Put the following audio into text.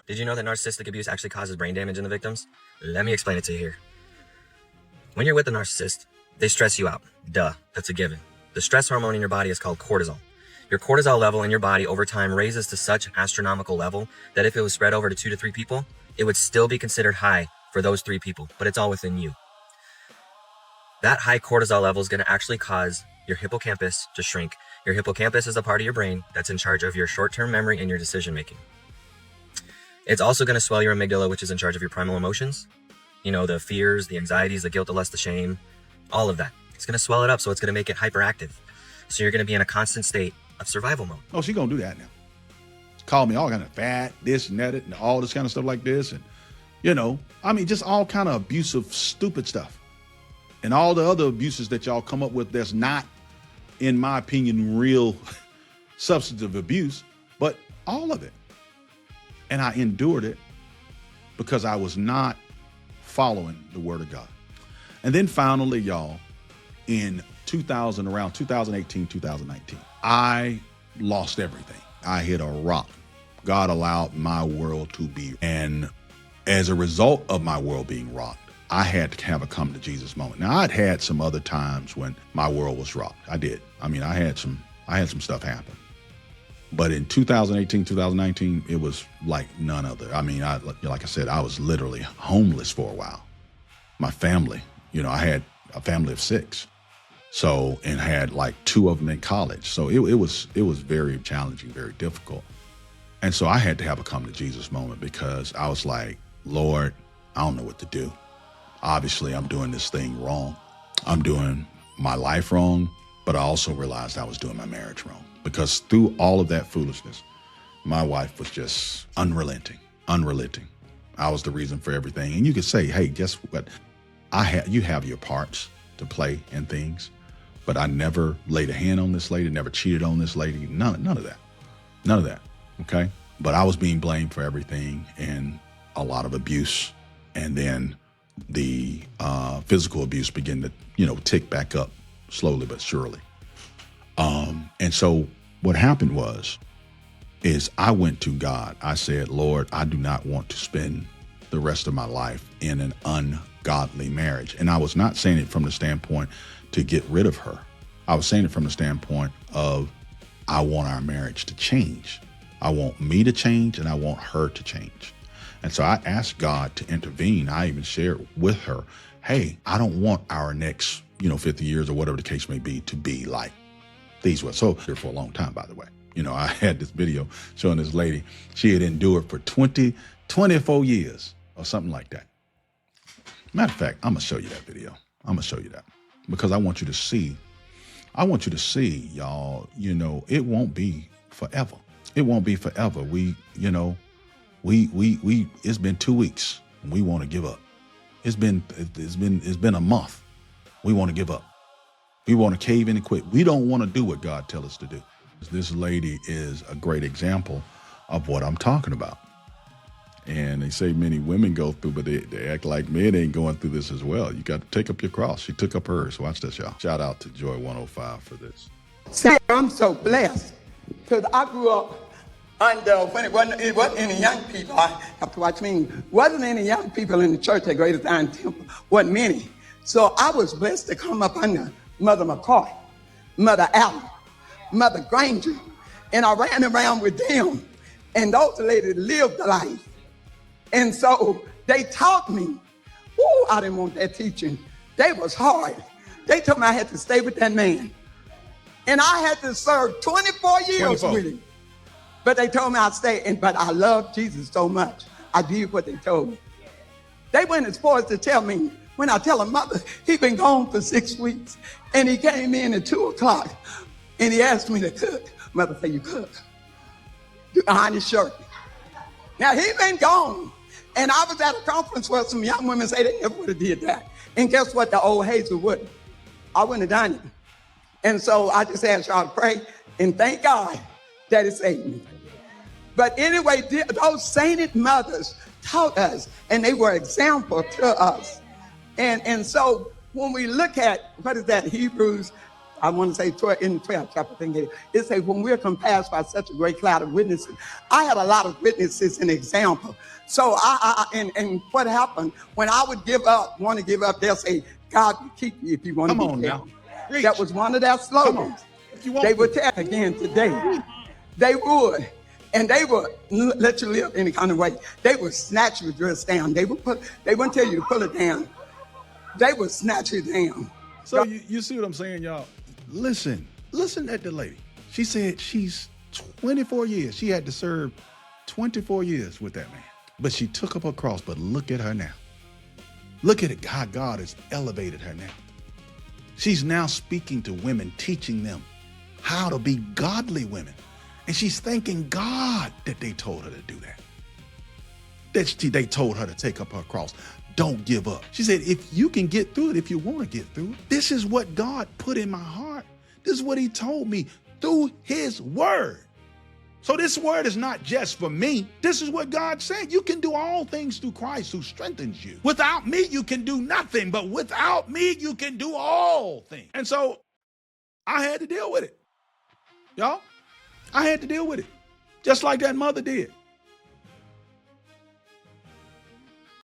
Did you know that narcissistic abuse actually causes brain damage in the victims? Let me explain it to you here. When you're with a narcissist, they stress you out. Duh, that's a given. The stress hormone in your body is called cortisol. Your cortisol level in your body over time raises to such an astronomical level that if it was spread over to 2 to 3 people, it would still be considered high for those 3 people, but it's all within you. That high cortisol level is going to actually cause your hippocampus to shrink. Your hippocampus is a part of your brain that's in charge of your short-term memory and your decision making. It's also going to swell your amygdala, which is in charge of your primal emotions. You know, the fears, the anxieties, the guilt, the lust, the shame, all of that. It's going to swell it up, so it's going to make it hyperactive. So you're going to be in a constant state of survival mode. Oh, she's going to do that now. Call me all kind of fat, this and that, and all this kind of stuff like this. And, you know, I mean, just all kind of abusive, stupid stuff. And all the other abuses that y'all come up with that's not, in my opinion, real substantive abuse, but all of it. And I endured it because I was not following the word of God. And then finally, y'all, in around 2018, 2019, I lost everything. I hit a rock. God allowed my world to be. And as a result of my world being rocked, I had to have a come to Jesus moment. Now, I'd had some other times when my world was rocked. I did. I mean, I had some stuff happen. But in 2018, 2019, it was like none other. I mean, like I said, I was literally homeless for a while. My family, you know, I had a family of 6. So, and had like 2 of them in college. So it was very challenging, very difficult. And so I had to have a come to Jesus moment because I was like, Lord, I don't know what to do. Obviously, I'm doing this thing wrong. I'm doing my life wrong, but I also realized I was doing my marriage wrong because through all of that foolishness, my wife was just unrelenting. I was the reason for everything. And you could say, hey, guess what? You have your parts to play in things, but I never laid a hand on this lady, never cheated on this lady, none of that, okay? But I was being blamed for everything and a lot of abuse. And then the physical abuse began to, you know, tick back up slowly but surely. And so what happened is I went to God. I said, Lord, I do not want to spend the rest of my life in an ungodly marriage. And I was not saying it from the standpoint to get rid of her. I was saying it from the standpoint of I want our marriage to change. I want me to change and I want her to change. And so I asked God to intervene. I even shared with her, hey, I don't want our next, 50 years or whatever the case may be to be like these were. So here for a long time, by the way. I had this video showing this lady, she had endured for 24 years or something like that. Matter of fact, I'm gonna show you that video. I'm gonna show you that because I want you to see, y'all, it won't be forever. It won't be forever. It's been 2 weeks and we want to give up. It's been a month. We want to give up. We want to cave in and quit. We don't want to do what God tells us to do. This lady is a great example of what I'm talking about. And they say many women go through, but they act like men ain't going through this as well. You got to take up your cross. She took up hers. Watch this, y'all. Shout out to Joy 105 for this. Say, I'm so blessed because I grew up under, when it wasn't any young people, I have to watch me, wasn't any young people in the church at Greater Zion Temple, wasn't many. So I was blessed to come up under Mother McCoy, Mother Allen, Mother Granger, and I ran around with them, and those ladies lived the life. And so they taught me, I didn't want that teaching. They was hard. They told me I had to stay with that man. And I had to serve 24 years with him. But they told me I'd stay, but I love Jesus so much. I did what they told me. They went as far as to tell me, when I tell them, Mother, he been gone for 6 weeks, and he came in at 2 o'clock, and he asked me to cook. Mother said, you cook. Behind his shirt. Now, he been gone. And I was at a conference where some young women say they never would have did that. And guess what? The old Hazel wouldn't. I wouldn't have done it. And so I just asked y'all to pray and thank God that it saved me. But anyway, those sainted mothers taught us, and they were example to us. And so when we look at, what is that, Hebrews I want to say in the 12th chapter, I think it says, when we're compassed by such a great cloud of witnesses. I had a lot of witnesses and example. So and what happened when I would want to give up, they'll say, God will keep you if you want to be kept. That was one of their slogans. They would tell again today. They would. And they would let you live any kind of way. They would snatch your dress down. They wouldn't tell you to pull it down. They would snatch it down. So you see what I'm saying, y'all? Listen at the lady. She said she's 24 years. She had to serve 24 years with that man. But she took up her cross, but look at her now. Look at it, how God has elevated her now. She's now speaking to women, teaching them how to be godly women. And she's thanking God that they told her to do that. They told her to take up her cross. Don't give up. She said, if you can get through it, if you want to get through it, this is what God put in my heart. This is what he told me through his word. So this word is not just for me. This is what God said. You can do all things through Christ who strengthens you. Without me, you can do nothing, but without me, you can do all things. And so I had to deal with it. Y'all, I had to deal with it. Just like that mother did.